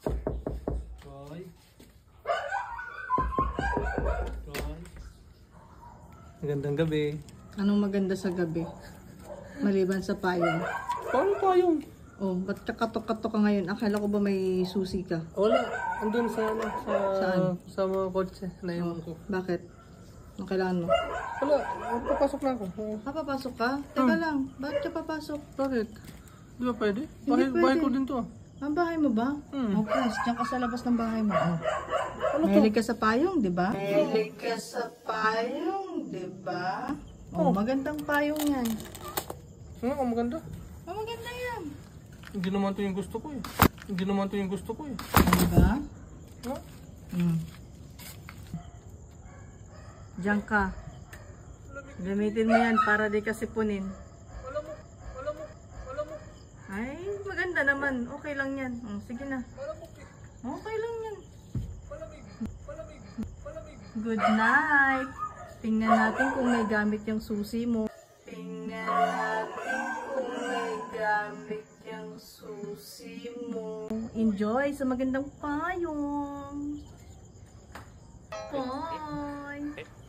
Troy. Troy. Magandang gabi. Anong maganda sa gabi? Maliban sa payong. Paano payong? Oh, ba't katok-katok ka ngayon? Akala ko ba may susi ka? Wala. Andun sa Saan? sa mga kotse. Naiwan ko. Bakit? Ang kailangan mo? Wala. Papasok na ako. Papasok ka? Teka lang, bakit ka papasok? Bakit? Di ba pwede? Hindi Bahay pwede. ko din to. Ang bahay mo ba? Okay, diyan ka sa labas ng bahay mo. Oh. Mahilig ka sa payong, di ba? Mahilig ka sa payong, di ba? Oh, magandang payong yan. Ano? Maganda. Oh, maganda yan. Hindi naman to yung gusto ko eh. Hindi naman to yung gusto ko eh. Di ba? Ha? Diyan ka. Gamitin mo yan para di ka sipunin. Wala mo. Ay, maganda naman. Okay lang yan. Sige na. Okay lang yan. Malamig. Good night. Tingnan natin kung may gamit yung susi mo. Tingnan natin kung may gamit yung susi mo. Enjoy sa magandang payong. Bye.